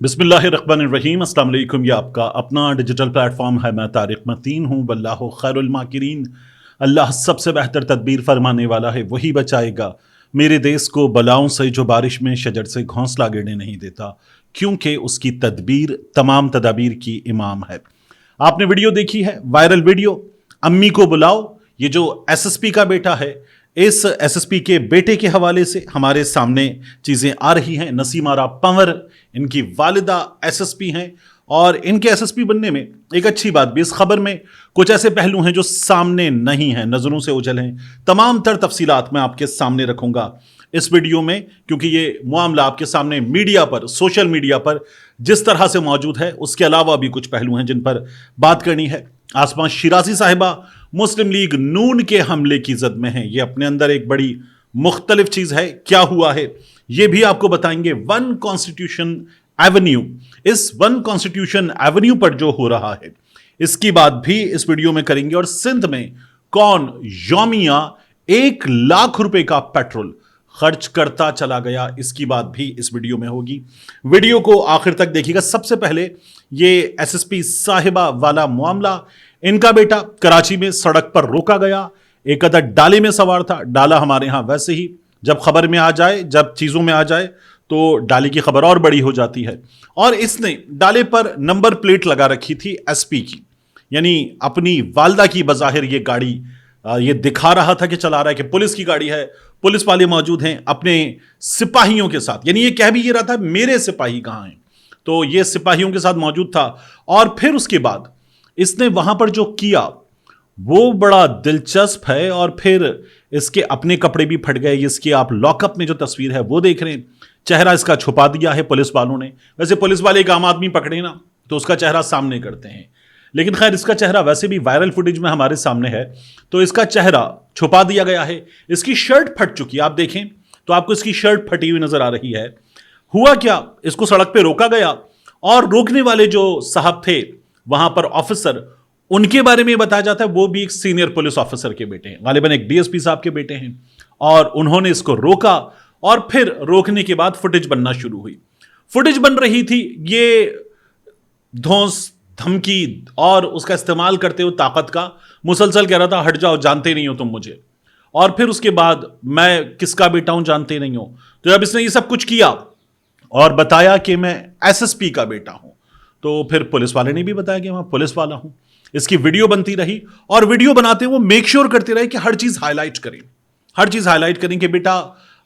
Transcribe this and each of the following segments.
बिस्मिल्लाहिर्रहमानिर्रहीम। अस्सलाम वालेकुम। ये आपका अपना डिजिटल प्लेटफॉर्म है। मैं तारिक मतीन हूँ। वल्लाहु खैरुल माकिरीन। अल्लाह सबसे बेहतर तदबीर फरमाने वाला है, वही बचाएगा मेरे देश को बलाओं से जो बारिश में शजर से घोंसला गिरने नहीं देता, क्योंकि उसकी तदबीर तमाम तदाबीर की इमाम है। आपने वीडियो देखी है, वायरल वीडियो, अम्मी को बुलाओ। ये जो एसएसपी का बेटा है, इस एसएसपी के बेटे के हवाले से हमारे सामने चीजें आ रही हैं। नसीम आरा पंवर इनकी वालिदा एसएसपी हैं, और इनके एसएसपी बनने में एक अच्छी बात भी, इस खबर में कुछ ऐसे पहलू हैं जो सामने नहीं हैं, नजरों से ओझल हैं। तमाम तर तफसीलात मैं आपके सामने रखूंगा इस वीडियो में, क्योंकि ये मामला आपके सामने मीडिया पर, सोशल मीडिया पर जिस तरह से मौजूद है, उसके अलावा भी कुछ पहलू हैं जिन पर बात करनी है। आसमा शिराजी साहिबा मुस्लिम लीग नून के हमले की जद में है। ये अपने अंदर एक बड़ी मुख्तलिफ चीज है। क्या हुआ है ये भी आपको बताएंगे। वन कॉन्स्टिट्यूशन एवेन्यू, इस वन कॉन्स्टिट्यूशन एवेन्यू पर जो हो रहा है, इसकी बात भी इस वीडियो में करेंगे। और सिंध में कौन यौमिया 1 लाख रुपए का पेट्रोल खर्च करता चला गया, इसकी बात भी इस वीडियो में होगी। वीडियो को आखिर तक देखिएगा। सबसे पहले ये एसएसपी साहिबा वाला मामला, इनका बेटा कराची में सड़क पर रोका गया, एक अदर डाले में सवार था। डाला हमारे यहां वैसे ही जब खबर में आ जाए, जब चीजों में आ जाए, तो डाले की खबर और बड़ी हो जाती है। और इसने डाले पर नंबर प्लेट लगा रखी थी एसपी की, यानी अपनी वालदा की बजाहिर ये गाड़ी ये दिखा रहा था कि चला रहा है कि पुलिस की गाड़ी है, पुलिस वाले मौजूद हैं अपने सिपाहियों के साथ। यानी ये कह भी ये रहा था मेरे सिपाही कहां हैं, तो ये सिपाहियों के साथ मौजूद था। और फिर उसके बाद इसने वहां पर जो किया वो बड़ा दिलचस्प है। और फिर इसके अपने कपड़े भी फट गए। इसकी आप लॉकअप में जो तस्वीर है वो देख रहे हैं, चेहरा इसका छुपा दिया है पुलिस वालों ने। वैसे पुलिस वाले एक आम आदमी पकड़े ना तो उसका चेहरा सामने करते हैं, लेकिन खैर इसका चेहरा वैसे भी वायरल फुटेज में हमारे सामने है, तो इसका चेहरा छुपा दिया गया है। इसकी शर्ट फट चुकी है, आप देखें तो आपको इसकी शर्ट फटी हुई नजर आ रही है। हुआ क्या, इसको सड़क पे रोका गया, और रोकने वाले जो साहब थे वहां पर ऑफिसर, उनके बारे में बताया जाता है वो भी एक सीनियर पुलिस ऑफिसर के बेटे हैं, गालिबन एक डीएसपी साहब के बेटे हैं। और उन्होंने इसको रोका, और फिर रोकने के बाद फुटेज बनना शुरू हुई। फुटेज बन रही थी, ये धौंस धमकी और उसका इस्तेमाल करते हुए ताकत का मुसलसल कह रहा था, हट जाओ, जानते नहीं हो तुम मुझे। और फिर उसके बाद मैं किसका बेटा हूं, जानते नहीं हो। तो जब इसने ये सब कुछ किया और बताया कि मैं एसएसपी का बेटा हूं, तो फिर पुलिस वाले ने भी बताया कि मैं पुलिस वाला हूं। इसकी वीडियो बनती रही, और वीडियो बनाते वो मेक श्योर करते रहे कि हर चीज हाईलाइट करें, हर चीज हाईलाइट करें कि बेटा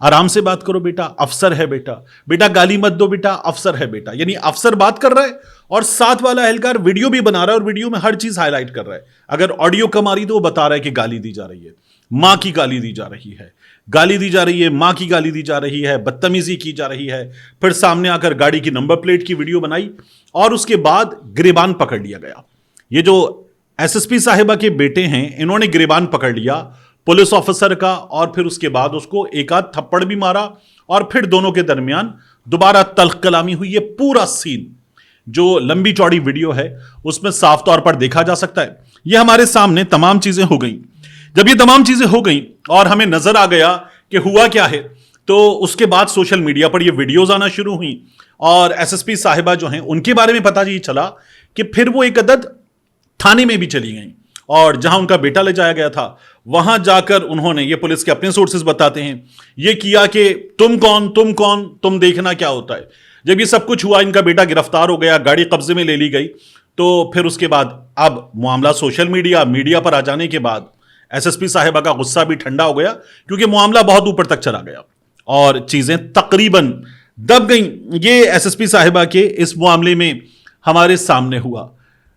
आराम से बात करो, बेटा अफसर है, बेटा बेटा गाली मत दो, बेटा अफसर है बेटा। यानी अफसर बात कर रहा है और साथ वाला एहलकार वीडियो भी बना रहा है, और वीडियो में हर चीज हाईलाइट कर रहा है। अगर ऑडियो कम आ रही तो वो बता रहा है कि गाली दी जा रही है, मां की गाली दी जा रही है, गाली दी जा रही है, मां की गाली दी जा रही है, बदतमीजी की जा रही है। फिर सामने आकर गाड़ी की नंबर प्लेट की वीडियो बनाई, और उसके बाद गिरेबान पकड़ लिया गया। ये जो एसएसपी साहिबा के बेटे हैं, इन्होंने गिरेबान पकड़ लिया पुलिस ऑफिसर का, और फिर उसके बाद उसको एक आध थप्पड़ भी मारा, और फिर दोनों के दरमियान दोबारा तल्ख कलामी हुई। ये पूरा सीन जो लंबी चौड़ी वीडियो है उसमें साफ तौर पर देखा जा सकता है। ये हमारे सामने तमाम चीजें हो गई। जब ये तमाम चीजें हो गई और हमें नजर आ गया कि हुआ क्या है, तो उसके बाद सोशल मीडिया पर ये वीडियोज आना शुरू हुई, और एसएसपी साहिबा जो हैं उनके बारे में पता चला कि फिर वो एक अदद थाने में भी चली गई, और जहां उनका बेटा ले जाया गया था वहां जाकर उन्होंने, ये पुलिस के अपने सोर्सेज बताते हैं, ये किया कि तुम कौन, तुम कौन, तुम देखना क्या होता है। जब ये सब कुछ हुआ, इनका बेटा गिरफ्तार हो गया, गाड़ी कब्जे में ले ली गई, तो फिर उसके बाद अब मामला सोशल मीडिया पर आ जाने के बाद एसएसपी साहिबा का गुस्सा भी ठंडा हो गया, क्योंकि मामला बहुत ऊपर तक चला गया और चीजें तकरीबन दब गई। ये एसएसपी साहिबा के इस मामले में हमारे सामने हुआ।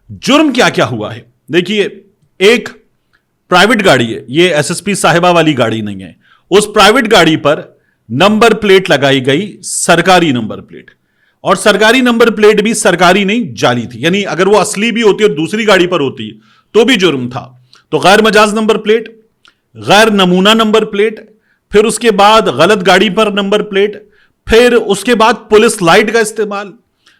जुर्म क्या क्या हुआ है देखिए। एक प्राइवेट गाड़ी है, ये एसएसपी साहिबा वाली गाड़ी नहीं है। उस प्राइवेट गाड़ी पर नंबर प्लेट लगाई गई, सरकारी नंबर प्लेट, और सरकारी नंबर प्लेट भी सरकारी नहीं, जाली थी। यानी अगर वो असली भी होती और दूसरी गाड़ी पर होती तो भी जुर्म था। तो गैर मजाज नंबर प्लेट, गैर नमूना नंबर प्लेट, फिर उसके बाद गलत गाड़ी पर नंबर प्लेट, फिर उसके बाद पुलिस लाइट का इस्तेमाल,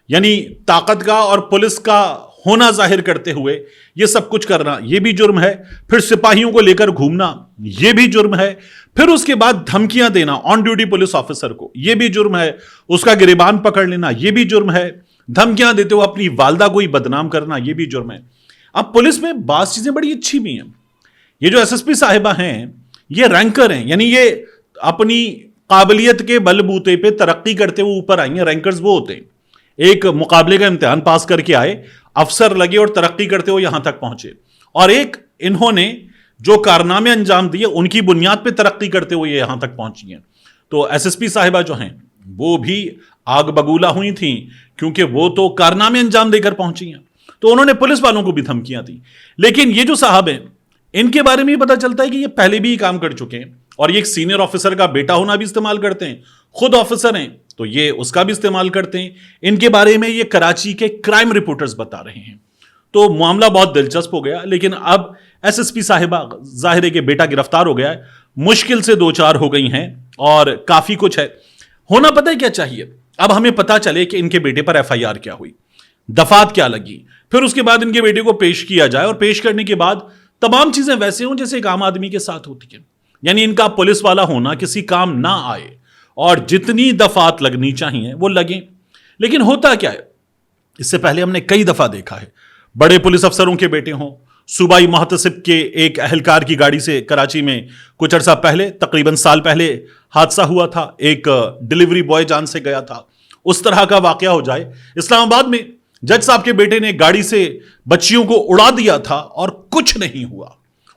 यानी ताकत का और पुलिस का ہونا ظاہر کرتے ہوئے یہ سب کچھ کرنا یہ بھی جرم ہے، پھر سپاہیوں کو لے کر گھومنا یہ بھی جرم ہے، پھر اس کے بعد دھمکیاں دینا آن ڈیوٹی پولیس آفیسر کو یہ بھی جرم ہے، اس کا گریبان پکڑ لینا یہ بھی جرم ہے، دھمکیاں دیتے ہوئے اپنی والدہ کو ہی بدنام کرنا یہ بھی جرم ہے۔ اب پولیس میں بعض چیزیں بڑی اچھی بھی ہیں، یہ جو ایس ایس پی صاحبہ ہیں یہ رینکر ہیں، یعنی یہ اپنی قابلیت کے بل بوتے پہ ترقی کرتے ہوئے اوپر آئی ہیں۔ رینکرز وہ ہوتے ہیں ایک مقابلے کا امتحان پاس کر کے آئے، افسر لگے اور ترقی کرتے ہوئے یہاں تک پہنچے، اور ایک انہوں نے جو کارنامے انجام دیے ان کی بنیاد پہ ترقی کرتے ہوئے یہاں تک پہنچی ہیں۔ تو ایس ایس پی صاحبہ جو ہیں وہ بھی آگ بگولا ہوئی تھیں کیونکہ وہ تو کارنامے انجام دے کر پہنچی ہیں، تو انہوں نے پولیس والوں کو بھی دھمکیاں دی۔ لیکن یہ جو صاحب ہیں ان کے بارے میں یہ پتا چلتا ہے کہ یہ پہلے بھی کام کر چکے ہیں، اور یہ ایک سینئر آفیسر کا بیٹا ہونا بھی استعمال کرتے ہیں، خود آفیسر ہیں تو یہ اس کا بھی استعمال کرتے ہیں۔ ان کے بارے میں یہ کراچی کے کرائم رپورٹرز بتا رہے ہیں۔ تو معاملہ بہت دلچسپ ہو گیا، لیکن اب ایس ایس پی صاحبہ ظاہر ہے کہ بیٹا گرفتار ہو گیا ہے، مشکل سے دو چار ہو گئی ہیں اور کافی کچھ ہے۔ ہونا پتہ ہے کیا چاہیے؟ اب ہمیں پتہ چلے کہ ان کے بیٹے پر ایف آئی آر کیا ہوئی، دفعات کیا لگی، پھر اس کے بعد ان کے بیٹے کو پیش کیا جائے، اور پیش کرنے کے بعد تمام چیزیں ویسے ہوں جیسے ایک عام آدمی کے ساتھ ہوتی ہیں، یعنی ان کا پولیس والا ہونا کسی کام نہ آئے، اور جتنی دفعات لگنی چاہیے وہ لگیں۔ لیکن ہوتا کیا ہے، اس سے پہلے ہم نے کئی دفعہ دیکھا ہے بڑے پولیس افسروں کے بیٹے ہوں، صوبائی محتسب کے ایک اہلکار کی گاڑی سے کراچی میں کچھ عرصہ پہلے تقریباً سال پہلے حادثہ ہوا تھا، ایک ڈیلیوری بوائے جان سے گیا تھا، اس طرح کا واقعہ ہو جائے۔ اسلام آباد میں جج صاحب کے بیٹے نے گاڑی سے بچیوں کو اڑا دیا تھا اور کچھ نہیں ہوا،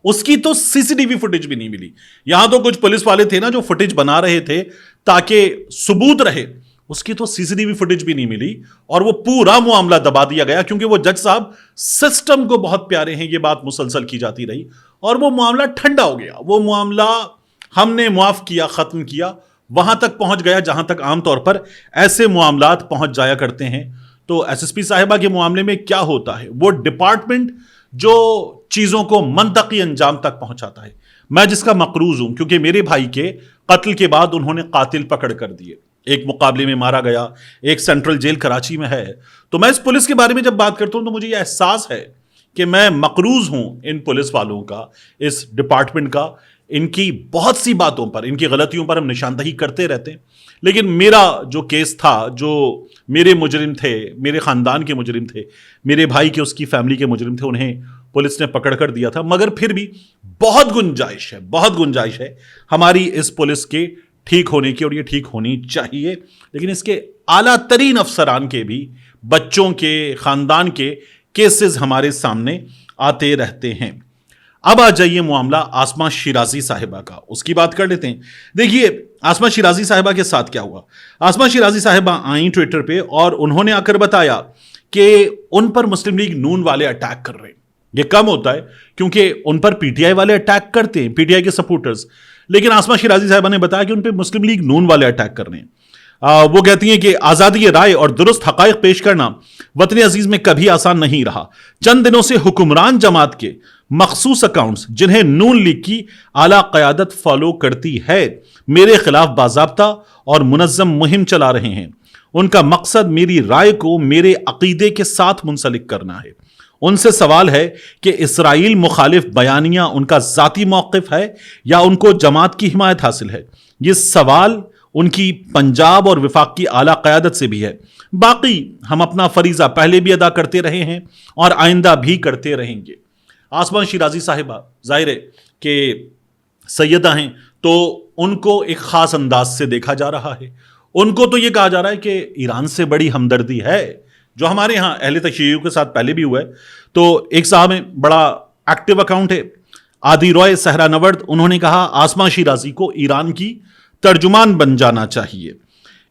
اس کی تو سی سی ٹی وی فوٹیج بھی نہیں ملی۔ یہاں تو کچھ پولیس والے تھے نا جو فوٹیج بنا رہے تھے تاکہ ثبوت رہے، اس کی تو سی سی ٹی وی فوٹیج بھی نہیں ملی، اور وہ پورا معاملہ دبا دیا گیا کیونکہ وہ جج صاحب سسٹم کو بہت پیارے ہیں، یہ بات مسلسل کی جاتی رہی، اور وہ معاملہ ٹھنڈا ہو گیا، وہ معاملہ ہم نے معاف کیا، ختم کیا، وہاں تک پہنچ گیا جہاں تک عام طور پر ایسے معاملات پہنچ جایا کرتے ہیں۔ تو ایس ایس پی صاحبہ کے معاملے میں کیا ہوتا ہے، وہ ڈپارٹمنٹ جو چیزوں کو منطقی انجام تک پہنچاتا ہے۔ میں جس کا مقروض ہوں، کیونکہ میرے بھائی کے قتل کے بعد انہوں نے قاتل پکڑ کر دیے، ایک مقابلے میں مارا گیا، ایک سینٹرل جیل کراچی میں ہے۔ تو میں اس پولیس کے بارے میں جب بات کرتا ہوں تو مجھے یہ احساس ہے کہ میں مقروض ہوں ان پولیس والوں کا، اس ڈپارٹمنٹ کا۔ ان کی بہت سی باتوں پر، ان کی غلطیوں پر ہم نشاندہی کرتے رہتے ہیں، لیکن میرا جو کیس تھا، جو میرے مجرم تھے، میرے خاندان کے مجرم تھے، میرے بھائی کے اس کی فیملی کے مجرم تھے، انہیں پولیس نے پکڑ کر دیا تھا، مگر پھر بھی بہت گنجائش ہے ہماری اس پولیس کے ٹھیک ہونے کی، اور یہ ٹھیک ہونی چاہیے۔ لیکن اس کے اعلیٰ ترین افسران کے بھی، بچوں کے، خاندان کے کیسز ہمارے سامنے آتے رہتے ہیں۔ اب آ جائیے معاملہ آسمہ شیرازی صاحبہ کا، اس کی بات کر لیتے ہیں۔ دیکھیے آسمہ شیرازی صاحبہ کے ساتھ کیا ہوا۔ آسمہ شیرازی صاحبہ آئیں ٹویٹر پہ اور انہوں نے آ کر بتایا کہ ان پر مسلم لیگ نون والے اٹیک کر رہے ہیں۔ یہ کم ہوتا ہے کیونکہ ان پر پی ٹی آئی والے اٹیک کرتے ہیں، پی ٹی آئی کے سپورٹرز، لیکن آسمہ شیرازی صاحبہ نے بتایا کہ ان پہ مسلم لیگ نون والے اٹیک کر رہے ہیں۔ وہ کہتی ہیں کہ آزادی رائے اور درست حقائق پیش کرنا وطن عزیز میں کبھی آسان نہیں رہا۔ چند دنوں سے حکمران جماعت کے مخصوص اکاؤنٹس جنہیں نون لیگ کی اعلیٰ قیادت فالو کرتی ہے میرے خلاف باضابطہ اور منظم مہم چلا رہے ہیں۔ ان کا مقصد میری رائے کو میرے عقیدے کے ساتھ منسلک کرنا ہے۔ ان سے سوال ہے کہ اسرائیل مخالف بیانیہ ان کا ذاتی موقف ہے یا ان کو جماعت کی حمایت حاصل ہے۔ یہ سوال ان کی پنجاب اور وفاق کی اعلیٰ قیادت سے بھی ہے۔ باقی ہم اپنا فریضہ پہلے بھی ادا کرتے رہے ہیں اور آئندہ بھی کرتے رہیں گے۔ آسمہ شیرازی صاحبہ ظاہر ہے کہ سیدہ ہیں تو ان کو ایک خاص انداز سے دیکھا جا رہا ہے۔ ان کو تو یہ کہا جا رہا ہے کہ ایران سے بڑی ہمدردی ہے، جو ہمارے ہاں اہل تشیع کے ساتھ پہلے بھی ہوا ہے۔ تو ایک صاحب ہیں، بڑا ایکٹیو اکاؤنٹ ہے، عادی روئے صحرا نورد، انہوں نے کہا آسمہ شیرازی کو ایران کی ترجمان بن جانا چاہیے۔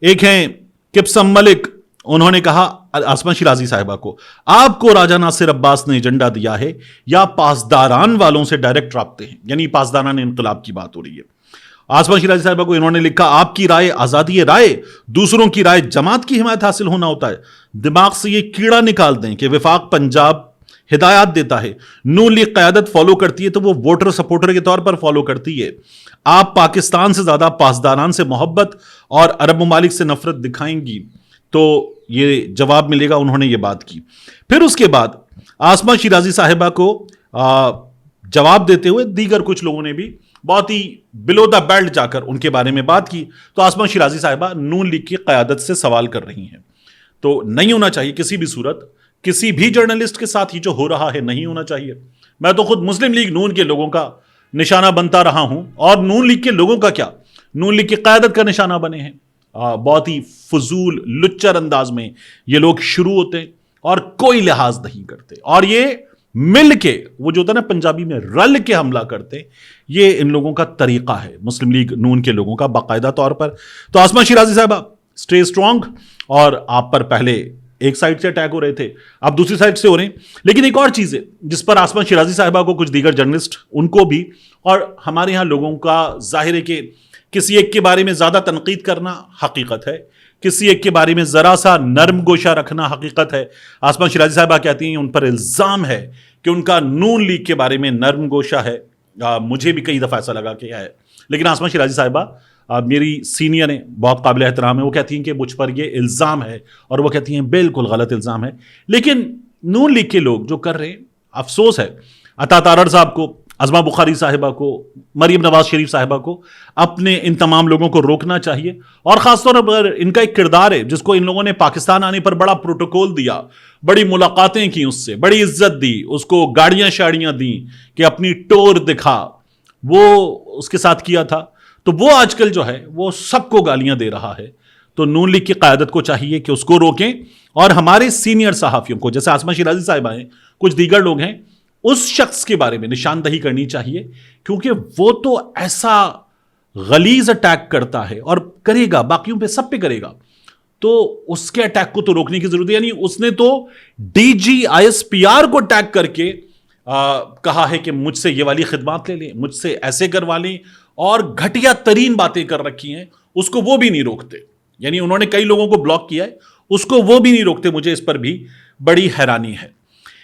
ایک ہیں کپسم ملک، انہوں نے کہا آسمہ شیرازی صاحبہ کو آپ کو راجہ ناصر عباس نے ایجنڈا دیا ہے یا پاسداران والوں سے ڈائریکٹ رابطے ہیں، یعنی پاسداران انقلاب کی بات ہو رہی ہے۔ آسمہ شیرازی صاحبہ کو انہوں نے لکھا آپ کی رائے آزادی رائے، دوسروں کی رائے جماعت کی حمایت حاصل ہونا ہوتا ہے۔ دماغ سے یہ کیڑا نکال دیں کہ وفاق پنجاب ہدایات دیتا ہے، نون لیگ قیادت فالو کرتی ہے تو وہ ووٹر سپورٹر کے طور پر فالو کرتی ہے۔ آپ پاکستان سے زیادہ پاسداران سے محبت اور عرب ممالک سے نفرت دکھائیں گی، تو یہ جواب ملے گا۔ انہوں نے یہ بات کی۔ پھر اس کے بعد आसमा शिराजी साहिबा को जवाब देते हुए दीगर कुछ लोगों ने भी बहुत ही बिलो द बेल्ट जाकर उनके बारे में बात की। तो आसमा शिराजी साहिबा नून लीग की क़यादत से सवाल कर रही हैं। तो नहीं होना चाहिए किसी भी सूरत, किसी भी जर्नलिस्ट के साथ ही जो हो रहा है नहीं होना चाहिए। मैं तो खुद मुस्लिम लीग नून के लोगों का निशाना बनता रहा हूं, और नून लीग के लोगों का क्या, नून लीग की क़यादत का निशाना बने हैं। बहुत ही फजूल लुच्चर अंदाज में ये लोग शुरू होते हैं और कोई लिहाज नहीं करते, और ये मिल के, वो जो होता है ना पंजाबी में रल के हमला करते, ये इन लोगों का तरीका है, मुस्लिम लीग नून के लोगों का बाकायदा तौर पर। तो आसमा शिराजी साहिबा स्टे स्ट्रांग, और आप पर पहले एक साइड से अटैक हो रहे थे, अब दूसरी साइड से हो रहे हैं। लेकिन एक और चीज है जिस पर आसमा शिराजी साहिबा को कुछ दीगर जर्नलिस्ट, उनको भी और हमारे यहां लोगों का जाहिर है कि किसी एक के बारे में ज्यादा तनकीद करना हकीकत है, किसी एक के बारे में जरा सा नर्म गोशा रखना हकीकत है। आसमा शिराजी साहिबा कहती हैं उन पर इल्जाम है कि उनका नून लीग के बारे में नर्म गोशा है। मुझे भी कई दफा ऐसा लगा कि है, लेकिन आसमा शिराजी साहिबा मेरी सीनियर है, बहुत काबिल एहतराम है, वो कहती हैं कि मुझ पर ये इल्ज़ाम है, और वो कहती हैं बिल्कुल गलत इल्ज़ाम है। लेकिन नून लीग के लोग जो कर रहे हैं, अफसोस है अता तारड़ साहब को, अज़मा बुखारी साहिबा को, मरीम नवाज शरीफ साहिबा को, अपने इन तमाम लोगों को रोकना चाहिए। और ख़ासतौर पर इनका एक किरदार है जिसको इन लोगों ने पाकिस्तान आने पर बड़ा प्रोटोकॉल दिया, बड़ी मुलाकातें की उससे, बड़ी इज्जत दी, उसको गाड़ियां शाड़ियां दी कि अपनी टोर दिखा, वो उसके साथ किया था। तो वो आजकल जो है वो सबको गालियां दे रहा है। तो नून लीग की क़यादत को चाहिए कि उसको रोकें, और हमारे सीनियर सहाफ़ियों को, जैसे आसमा शिराजी साहिबा हैं, कुछ दीगर लोग हैं, उस शख्स के बारे में निशानदही करनी चाहिए, क्योंकि वो तो ऐसा गलीज अटैक करता है और करेगा, बाकियों पे सब पे करेगा। तो उसके अटैक को तो रोकने की जरूरत है। यानी उसने तो DGISPR को अटैक करके कहा है कि मुझसे ये वाली खिदमत ले लें, मुझसे ऐसे करवा लें, और घटिया तरीन बातें कर रखी हैं, उसको वो भी नहीं रोकते। यानी उन्होंने कई लोगों को ब्लॉक किया है, उसको वो भी नहीं रोकते। मुझे इस पर भी बड़ी हैरानी है।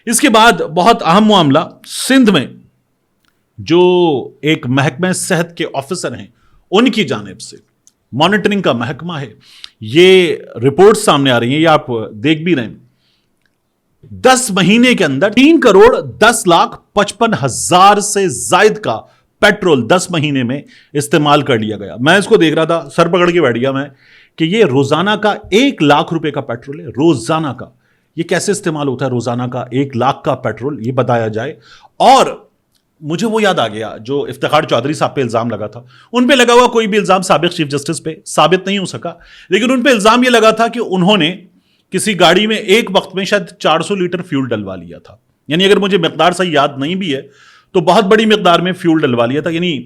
इसके बाद बहुत अहम मामला, सिंध में जो एक महकमा सेहत के ऑफिसर हैं, उनकी जानिब से, मॉनिटरिंग का महकमा है, ये रिपोर्ट सामने आ रही है, ये आप देख भी रहे हैं। 10 महीने के अंदर 3,10,55,000 से जायद का पेट्रोल 10 महीने में इस्तेमाल कर लिया गया। मैं इसको देख रहा था, सर पकड़ के बैठ गया मैं कि ये रोजाना का 1 लाख रुपए का पेट्रोल है, रोजाना का। ये कैसे इस्तेमाल होता है रोजाना का 1 लाख का पेट्रोल, ये बताया जाए। और मुझे वो याद आ गया जो इफ्तिखार चौधरी साहब पे इल्जाम लगा था। उन पे लगा हुआ कोई भी इल्जाम साबिक चीफ जस्टिस पे साबित नहीं हो सका, लेकिन उन पे इल्जाम ये लगा था कि उन्होंने किसी गाड़ी में एक वक्त में शायद 400 लीटर फ्यूल डलवा लिया था। यानी अगर मुझे मिकदार सही याद नहीं भी है तो बहुत बड़ी मिकदार में फ्यूल डलवा लिया था। यानी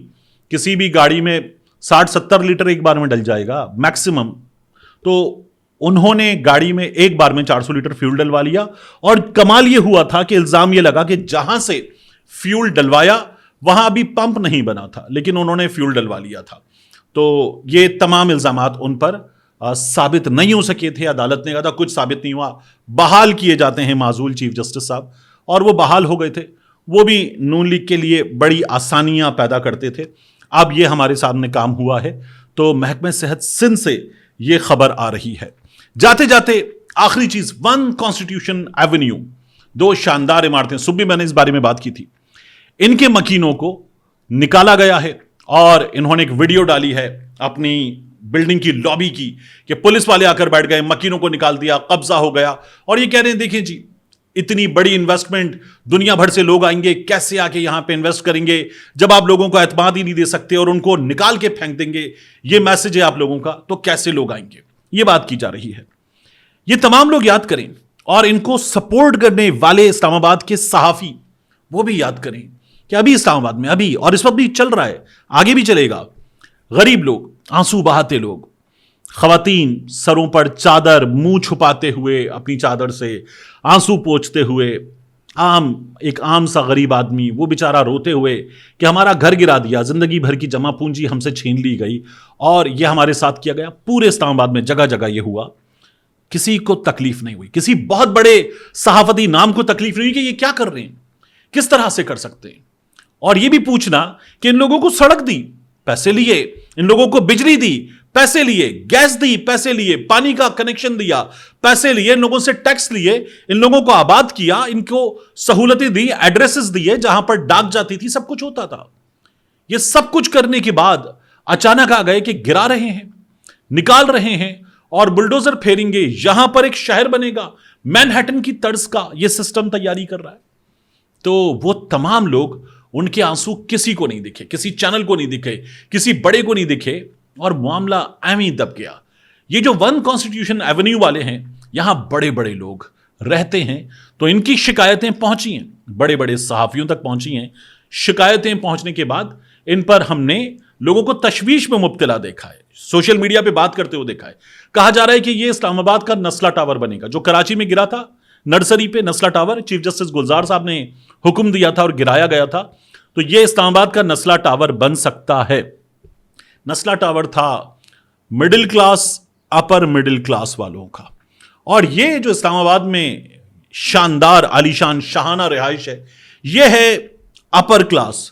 किसी भी गाड़ी में 60-70 लीटर एक बार में डल जाएगा मैक्सिमम, तो उन्होंने गाड़ी में एक बार में 400 लीटर फ्यूल डलवा लिया। और कमाल ये हुआ था कि इल्जाम ये लगा कि जहां से फ्यूल डलवाया वहां अभी पंप नहीं बना था, लेकिन उन्होंने फ्यूल डलवा लिया था। तो ये तमाम इल्जामात उन पर साबित नहीं हो सके थे। अदालत ने कहा था कुछ साबित नहीं हुआ, बहाल किए जाते हैं माजूल चीफ जस्टिस साहब, और वो बहाल हो गए थे। वो भी नून लीग के लिए बड़ी आसानियां पैदा करते थे। अब ये हमारे सामने काम हुआ है। तो महकमा सेहत सिंध से ये खबर आ रही है। जाते जाते आखिरी चीज, 1 कॉन्स्टिट्यूशन एवेन्यू, 2 शानदार इमारतें, सुबह मैंने इस बारे में बात की थी, इनके मकीनों को निकाला गया है। और इन्होंने एक वीडियो डाली है अपनी बिल्डिंग की लॉबी की कि पुलिस वाले आकर बैठ गए, मकीनों को निकाल दिया, कब्जा हो गया। और ये कह रहे हैं देखिए जी, इतनी बड़ी इन्वेस्टमेंट, दुनिया भर से लोग आएंगे, कैसे आके यहां पे इन्वेस्ट करेंगे जब आप लोगों को एतमाद ही नहीं दे सकते और उनको निकाल के फेंक देंगे। ये मैसेज है आप लोगों का, तो कैसे लोग आएंगे, ये बात की जा रही है। ये तमाम लोग याद करें, और इनको सपोर्ट करने वाले इस्लामाबाद के सहाफी वो भी याद करें कि अभी इस्लामाबाद में, अभी और इस वक्त भी चल रहा है, आगे भी चलेगा, गरीब लोग, आंसू बहाते लोग, खवातीन सरों पर चादर, मुंह छुपाते हुए अपनी चादर से आंसू पोंछते हुए, एक आम सा गरीब आदमी, वो बेचारा रोते हुए कि हमारा घर गिरा दिया, जिंदगी भर की जमा पूंजी हमसे छीन ली गई और ये हमारे साथ किया गया। पूरे इस्लामाबाद में जगह जगह ये हुआ, किसी को तकलीफ नहीं हुई, किसी बहुत बड़े सहाफती नाम को तकलीफ नहीं हुई कि ये क्या कर रहे हैं, किस तरह से कर सकते हैं। और ये भी पूछना कि इन लोगों को सड़क दी, पैसे लिए, इन लोगों को बिजली दी, पैसे लिए, गैस दी, पैसे लिए, पानी का कनेक्शन दिया, पैसे लिए, इन लोगों से टैक्स लिए, इन लोगों को आबाद किया, इनको सहूलतें दी, एड्रेसेस दिए जहां पर डाक जाती थी, सब कुछ होता था। ये सब कुछ करने के बाद अचानक आ गए कि गिरा रहे हैं, निकाल रहे हैं और बुलडोजर फेरेंगे, यहां पर एक शहर बनेगा, मैनहट्टन की तर्ज का यह सिस्टम तैयारी कर रहा है। तो वो तमाम लोग, उनके आंसू किसी को नहीं दिखे, किसी चैनल को नहीं दिखे, किसी बड़े को नहीं दिखे और मामला ऐਵੇਂ ही दब गया। ये जो वन कॉन्स्टिट्यूशन एवेन्यू वाले हैं, यहां बड़े बड़े लोग रहते हैं, तो इनकी शिकायतें पहुंची हैं, बड़े बड़े सहाफियों तक पहुंची हैं। शिकायतें पहुंचने के बाद इन पर हमने लोगों को तशवीश में मुब्तला देखा है, सोशल मीडिया पे बात करते हुए देखा है। कहा जा रहा है कि ये इस्लामाबाद का नस्ला टावर बनेगा, जो कराची में गिरा था नर्सरी पे नस्ला टावर, चीफ जस्टिस गुलजार साहब ने हुक्म दिया था और गिराया गया था। तो ये इस्लामाबाद का नस्ला टावर बन सकता है। नस्ला टावर था middle class, upper middle class वालों का, और ये जो इस्लामाबाद में शानदार आलीशान शाहाना रिहाइश है, ये है upper class,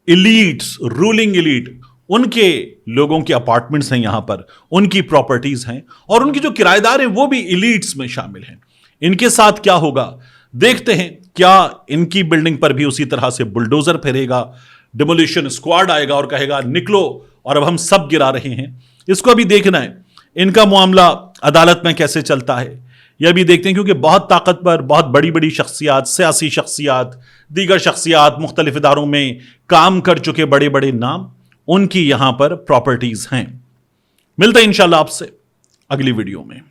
elites, ruling elite, उनके लोगों के अपार्टमेंट्स हैं यहां पर, उनकी प्रॉपर्टीज हैं, और उनके जो किराएदार हैं वो भी इलीट्स में शामिल हैं। इनके साथ क्या होगा देखते हैं। क्या इनकी बिल्डिंग पर भी उसी तरह से बुलडोजर फिरेगा, डिमोलिशन स्क्वाड आएगा और कहेगा निकलो और अब हम सब गिरा रहे हैं? इसको अभी देखना है। इनका मामला अदालत में कैसे चलता है यह भी देखते हैं, क्योंकि बहुत ताकतवर, बहुत बड़ी बड़ी शख्सियात, सियासी शख्सियात, दीगर शख्सियात, मुख्तलिफ इदारों में काम कर चुके बड़े बड़े नाम, उनकी यहां पर प्रॉपर्टीज हैं। मिलते हैं इंशाल्लाह आपसे अगली वीडियो में।